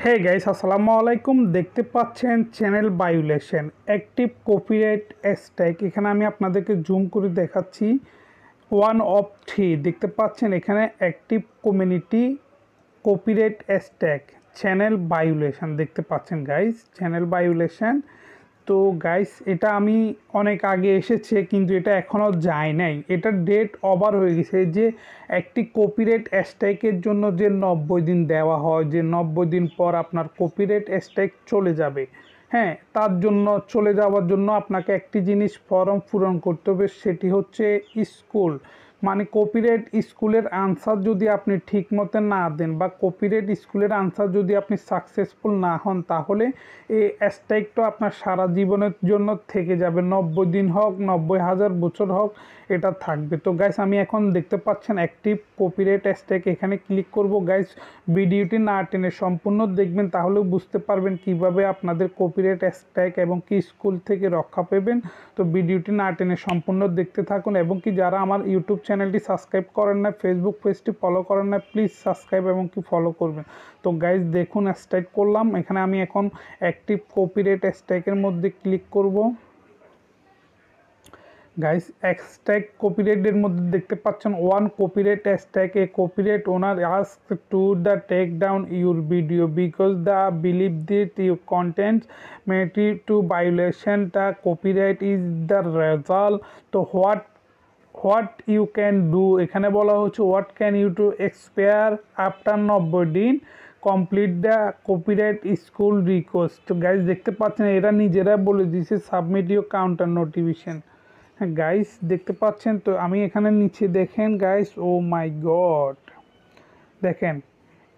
Hey guys, আসসালামু আলাইকুম। দেখতে পাচ্ছেন channel violation active copyright strike. এখানে আমি আপনাদেরকে জুম করে দেখাচ্ছি। 1 of 3 দেখতে পাচ্ছেন এখানে active community copyright strike channel violation দেখতে পাচ্ছেন গাইস, চ্যানেল ভায়োলেশন। তো গাইস এটা আমি অনেক আগে এসেছে কিন্তু এটা এখনও যায় নাই, এটার ডেট ওভার হয়ে গেছে। যে একটি কপিরাইট স্ট্রাইকের জন্য যে 90 দিন দেওয়া হয়, যে 90 দিন পর আপনার কপিরাইট স্ট্রাইক চলে যাবে, হ্যাঁ, তার জন্য চলে যাওয়ার জন্য আপনাকে একটি জিনিস ফর্ম পূরণ করতে হবে, সেটি হচ্ছে স্কুল। মানে কপিরাইট স্কুলের আনসার যদি আপনি ঠিক মতো না দেন বা কপিরাইট স্কুলের আনসার যদি আপনি সাকসেসফুল না হন, তাহলে এই স্ট্রাইকটা আপনার সারা জীবনের জন্য থেকে যাবে। 90 দিন হোক, 90,000 বছর হোক, এটা থাকবে। তো গাইস আমি এখন দেখতে পাচ্ছেন অ্যাক্টিভ কপিরাইট স্ট্রাইক, এখানে ক্লিক করব। গাইস ভিডিওটি না টেনে সম্পূর্ণ দেখবেন, তাহলেও বুঝতে পারবেন কিভাবে আপনাদের কপিরাইট স্ট্রাইক এবং কি স্কুল থেকে রক্ষা পাবেন। তো ভিডিওটি না টেনে সম্পূর্ণ দেখতে থাকুন, এবং কি যারা আমার ইউটিউব চ্যানেলটি সাবস্ক্রাইব করেন না, ফেসবুক পেজটি ফলো করেন না, প্লিজ সাবস্ক্রাইব এবং কি ফলো করবেন। তো গাইস দেখুন, স্টার্ট করলাম। এখানে আমি এখন অ্যাক্টিভ কপিরাইট স্ট্রাইকের মধ্যে ক্লিক করব। গাইস স্ট্রাইক কপিরাইটের মধ্যে দেখতে পাচ্ছেন 1 copyright strike. A copyright owner ask to the take down your video because the believe that your content may to violation the copyright is the result. তো what you can do, এখানে বলা হচ্ছে what can you to expire after 90 দিন complete the copyright school request. তো guys দেখতে পাচ্ছেন এরা নিজেরা বলে দিয়েছে সাবমিট ইউর কাউন্টার নোটিফিকেশন। হ্যাঁ গাইস দেখতে পাচ্ছেন। তো আমি এখানে নিচে দেখেন গাইস, ও মাই গড, দেখেন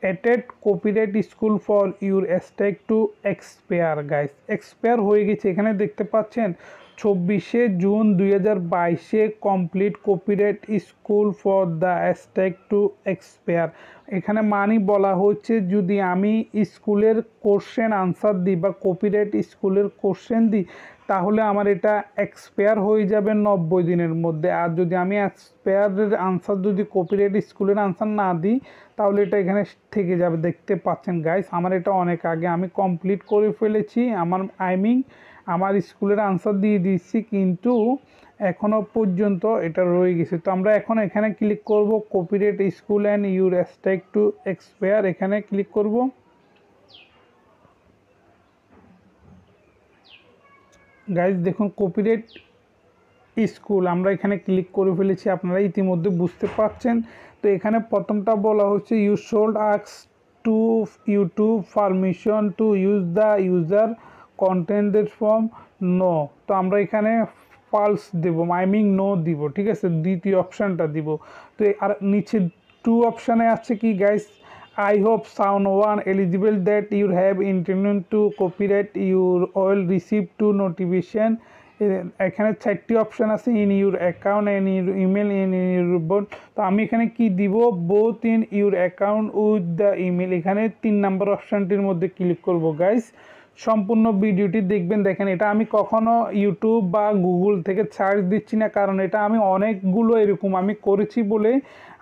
অ্যাটেড copyright school for your strike to expire. Guys expire হয়ে গেছে, এখানে দেখতে পাচ্ছেন 24শে June 2022 complete copyright school for the strike to expire. এখানে মানি বলা হচ্ছে যদি আমি স্কুলের কোশ্চেন আনসার দিই বা কপিরাইট স্কুলের কোশ্চেন দিই, তাহলে আমার এটা এক্সপায়ার হয়ে যাবে 90 দিনের মধ্যে। আর যদি আমি এক্সপায়ারের আনসার যদি কপিরাইট স্কুলের আনসার না দিই, তাহলে এটা এখানে থেকে যাবে। দেখতে পাচ্ছেন গাইস আমার এটা অনেক আগে আমি কমপ্লিট করে ফেলেছি। আমার স্কুলের আনসার দিয়ে দিচ্ছি, কিন্তু এখনও পর্যন্ত এটা রয়ে গেছে। তো আমরা এখন এখানে ক্লিক করব copyright school and your strike to expire, এখানে ক্লিক করব। গাইজ দেখুন কপিরাইট স্কুল আমরা এখানে ক্লিক করে ফেলেছি, আপনারা ইতিমধ্যে বুঝতে পারছেন। তো এখানে প্রথমটা বলা হচ্ছে you should ask to YouTube permission to use the user কন্টেন্টের ফর্ম নো। তো আমরা এখানে ফালস দেব, নো দিব, ঠিক আছে, দ্বিতীয় অপশানটা দিব। তো আর নিচে 2 অপশানে আছে কি guys, I hope someone eligible that you have intended to copyright your will receive to notification। এখানে 4টি অপশান আছে, in your account and your email in your both. তো আমি এখানে কি দিব, both in your account with the email. এখানে 3 নম্বর অপশানটির মধ্যে ক্লিক করব। গাইস সম্পূর্ণ ভিডিওটি দেখবেন। দেখেন এটা আমি কখনো ইউটিউব বা গুগল থেকে সার্চ দিচ্ছি না, কারণ এটা আমি অনেকগুলো এরকম আমি করেছি বলে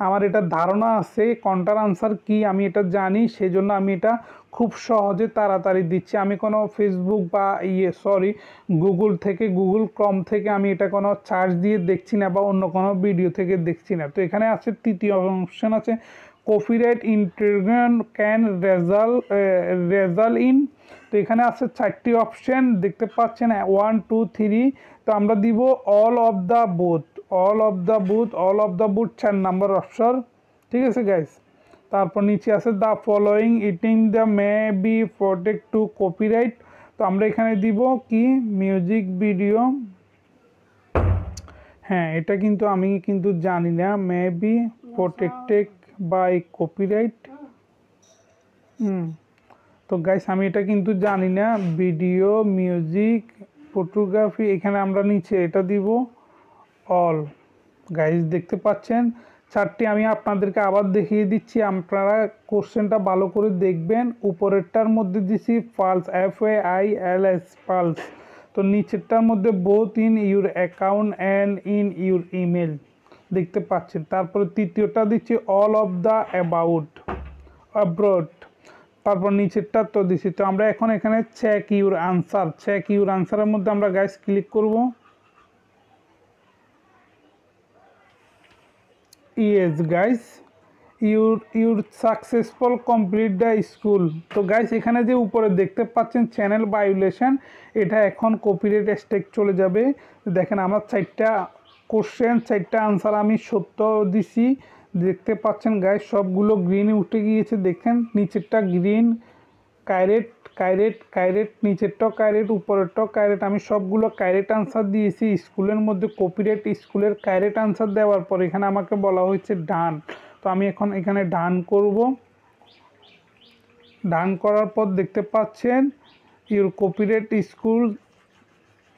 আমার এটা ধারণা আছে কোনটার আনসার কি আমি এটা জানি, সেজন্য আমি এটা খুব সহজে তাড়াতাড়ি দিচ্ছি। আমি কোনো ফেসবুক বা গুগল থেকে, গুগল ক্রম থেকে আমি এটা কোনো সার্চ দিয়ে দেখছি না বা অন্য কোনো ভিডিও থেকে দেখছি না। তো এখানে আছে তৃতীয় অপশন আছে copyright intention can result in. তো এখানে আছে 4টি অপশন দেখতে পাচ্ছেন, 1 2 3। তো আমরা দিব all of the both, all of the both 4 number option, ঠিক আছে গাইস। তারপর নিচে আছে the following eating the may be protect to copyright. তো আমরা এখানে দিব কি মিউজিক ভিডিও। হ্যাঁ এটা কিন্তু আমি কিন্তু জানি না, may be protected by copyright. তো গাইস আমি এটা কিন্তু জানি না, ভিডিও মিউজিক ফটোগ্রাফি, এখানে আমরা নিচে এটা দিব অল। গাইস দেখতে পাচ্ছেন 4টি আমি আপনাদেরকে আবার দেখিয়ে দিচ্ছি, আপনারা কোশ্চেনটা ভালো করে দেখবেন। উপরেরটার মধ্যে দিছি ফালস, FAILS ফালস। তো নিচেরটার মধ্যে both in your account and in your email দেখতে পাচ্ছেন। তারপরে তৃতীয়টা দিচ্ছি all of the about abroad. তারপর নিচেরটা তো দিছি। তো আমরা এখন এখানে চেক ইউর আনসারের মধ্যে আমরা গাইস ক্লিক করব। Yes guys, your successful complete the school. তো গাইস এখানে যে উপরে দেখতে পাচ্ছেন চ্যানেল ভায়োলেশন, এটা এখন কপিরাইট স্ট্রাইক চলে যাবে। দেখেন আমার 4টা কোশ্চেন 4টা আনসার আমি সত্য দিছি, দেখতে পাচ্ছেন গাইস সবগুলো গ্রিনে উঠে গিয়েছে। দেখেন নিচেরটা গ্রিন, কাইরেট কাইরেট কাইরেট, নিচেরটাও কাইরেট, উপরেরটাও কাইরেট। আমি সবগুলো কাইরেট আনসার দিয়েছি। স্কুলের মধ্যে কপিরাইট স্কুলের কাইরেট আনসার দেওয়ার পর এখানে আমাকে বলা হয়েছে ডান। তো আমি এখন এখানে ডান করব। ডান করার পর দেখতে পাচ্ছেন your copyright school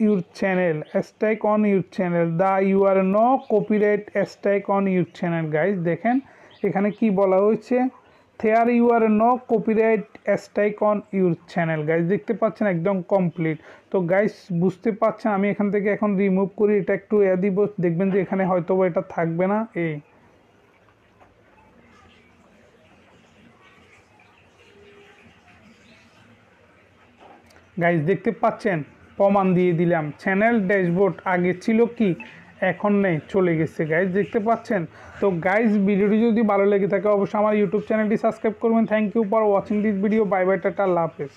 your channel strike on your channel, the you are no copyright strike on your channel. Guys দেখেন এখানে কি বলা হয়েছে, there you are no copyright strike on your channel. Guys দেখতে পাচ্ছেন একদম কমপ্লিট। তো গাইজ বুঝতে পারছেন আমি এখান থেকে এখন রিমুভ করি, এটা একটু দিব, দেখবেন যে এখানে হয়তো এটা থাকবে না। গাইজ দেখতে পাচ্ছেন প্রমাণ দিয়ে দিলাম। চ্যানেল ড্যাশবোর্ড আগে ছিল কি, এখন নেই, চলে গেছে। গাইজ দেখতে পাচ্ছেন। তো গাইজ ভিডিওটি যদি ভালো লেগে থাকে অবশ্যই আমার ইউটিউব চ্যানেলটি সাবস্ক্রাইব করবেন। Thank you for watching this video. Bye bye, tata, আল্লাহ হাফেজ।